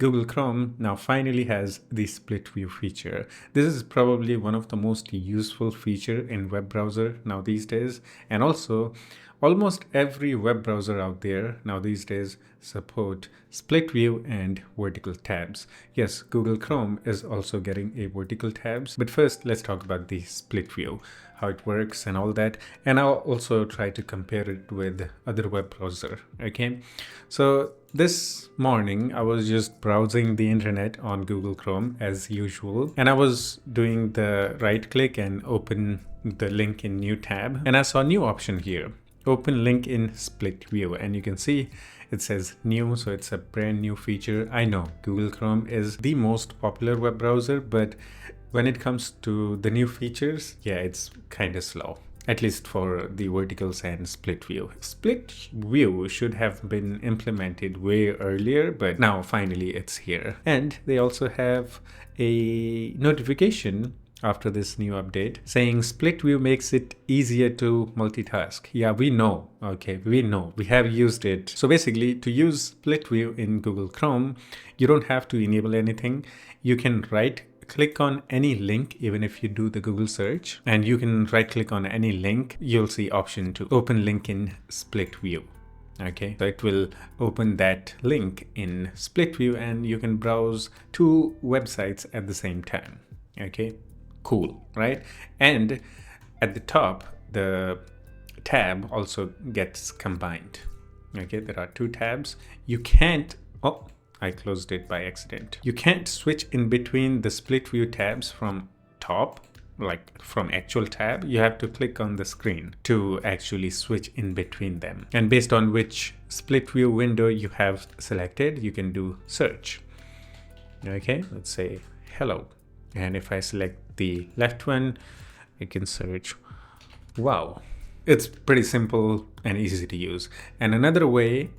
Google Chrome now finally has the split view feature. This is probably one of the most useful feature in web browser now these days, and also almost every web browser out there now these days support split view and vertical tabs. Yes, Google Chrome is also getting a vertical tabs, but first let's talk about the split view, how it works and all that, and I'll also try to compare it with other web browser. Okay, so this morning I was just browsing the internet on Google Chrome as usual, and I was doing the right click and open the link in new tab, and I saw a new option here, open link in split view, and you can see it says new, so it's a brand new feature. I know Google Chrome is the most popular web browser, but when it comes to the new features, yeah, it's kind of slow, at least for the verticals and split view. Split view should have been implemented way earlier, but now finally it's here. And they also have a notification after this new update saying split view makes it easier to multitask. Yeah, we know. Okay, we know. We have used it. So basically, to use split view in Google Chrome, you don't have to enable anything. You can click on any link, even if you do the Google search, and you can right click on any link. You'll see option to open link in split view. Okay, so it will open that link in split view and you can browse two websites at the same time. Okay, cool, right? And at the top, the tab also gets combined. Okay, there are two tabs. You can't, oh, I closed it by accident. You can't switch in between the split view tabs from top, like from actual tab. You have to click on the screen to actually switch in between them. And based on which split view window you have selected, you can do search. Okay, let's say hello. And if I select the left one, I can search wow. It's pretty simple and easy to use. And another way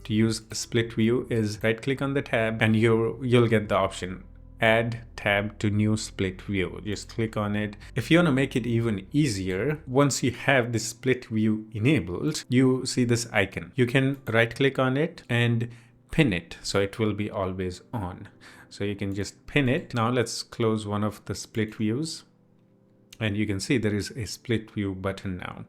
to use split view is right click on the tab and you'll get the option add tab to new split view. Just click on it. If you want to make it even easier, once you have this split view enabled, you see this icon. You can right click on it and pin it so it will be always on. So you can just pin it. Now let's close one of the split views and you can see there is a split view button now.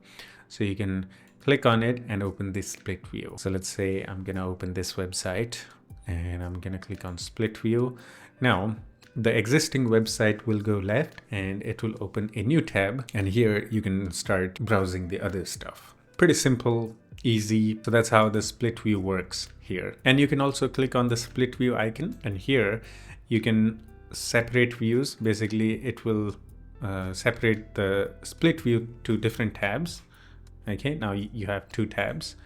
So you can click on it and open this split view. So let's say I'm gonna open this website and I'm gonna click on split view. Now the existing website will go left and it will open a new tab, and here you can start browsing the other stuff. Pretty simple, easy. So that's how the split view works here. And you can also click on the split view icon and here you can separate views. Basically it will separate the split view to different tabs. Okay, now you have two tabs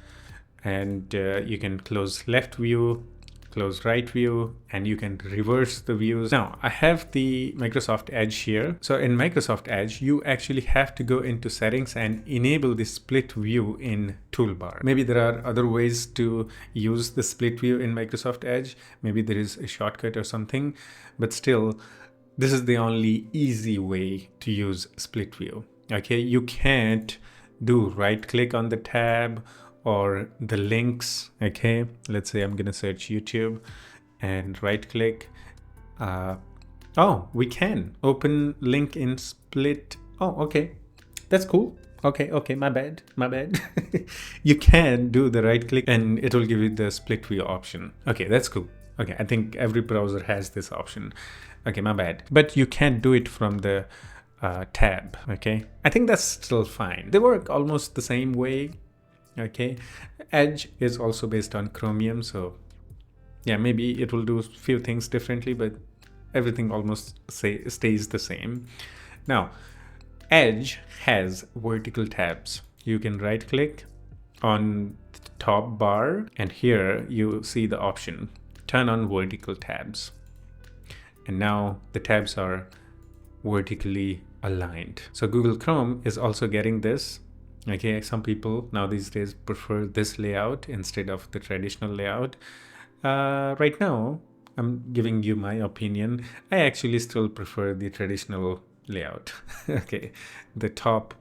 and you can close left view, close right view, and you can reverse the views. Now I have the Microsoft Edge here. So in Microsoft Edge, you actually have to go into settings and enable the split view in toolbar. Maybe there are other ways to use the split view in Microsoft Edge. Maybe there is a shortcut or something, but still, this is the only easy way to use split view. Okay, you can't do right click on the tab or the links. Okay, let's say I'm gonna search YouTube and right click. Oh, we can open link in split. Oh, okay, that's cool. Okay, my bad. You can do the right click and it will give you the split view option. Okay, that's cool. Okay, I think every browser has this option. Okay, my bad. But you can't do it from the tab. Okay, I think that's still fine. They work almost the same way. Okay, Edge is also based on Chromium, so yeah, maybe it will do a few things differently, but everything almost stays the same. Now Edge has vertical tabs. You can right click on the top bar and here you see the option turn on vertical tabs, and now the tabs are vertically aligned. So Google Chrome is also getting this. Okay, some people now these days prefer this layout instead of the traditional layout. Right now, I'm giving you my opinion. I actually still prefer the traditional layout. Okay, the top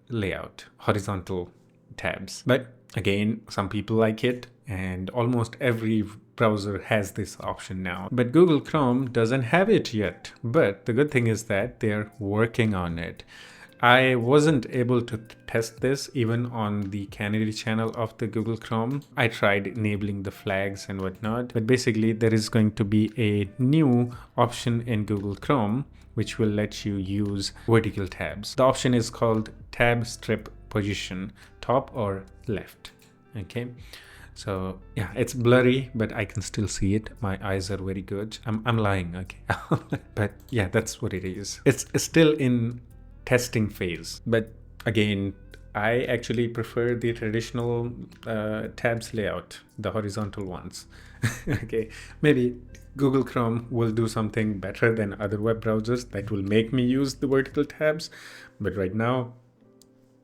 layout, horizontal tabs. But again, some people like it, and almost every browser has this option now, but Google Chrome doesn't have it yet. But the good thing is that they're working on it. I wasn't able to test this even on the Canary channel of the Google Chrome. I tried enabling the flags and whatnot, but basically there is going to be a new option in Google Chrome which will let you use vertical tabs. The option is called tab strip position, top or left. Okay. So yeah, it's blurry, but I can still see it. My eyes are very good. I'm lying, okay. But yeah, that's what it is. It's still in testing phase, but again, I actually prefer the traditional tabs layout, the horizontal ones. Okay, maybe Google Chrome will do something better than other web browsers that will make me use the vertical tabs, but right now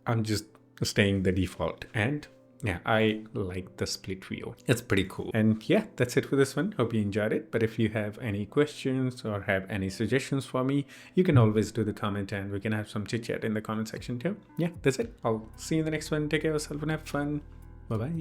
I'm just staying the default. And yeah, I like the split view. It's pretty cool. And yeah, that's it for this one. Hope you enjoyed it. But if you have any questions or have any suggestions for me, you can always do the comment and we can have some chit chat in the comment section too. Yeah, that's it. I'll see you in the next one. Take care of yourself and have fun. Bye-bye.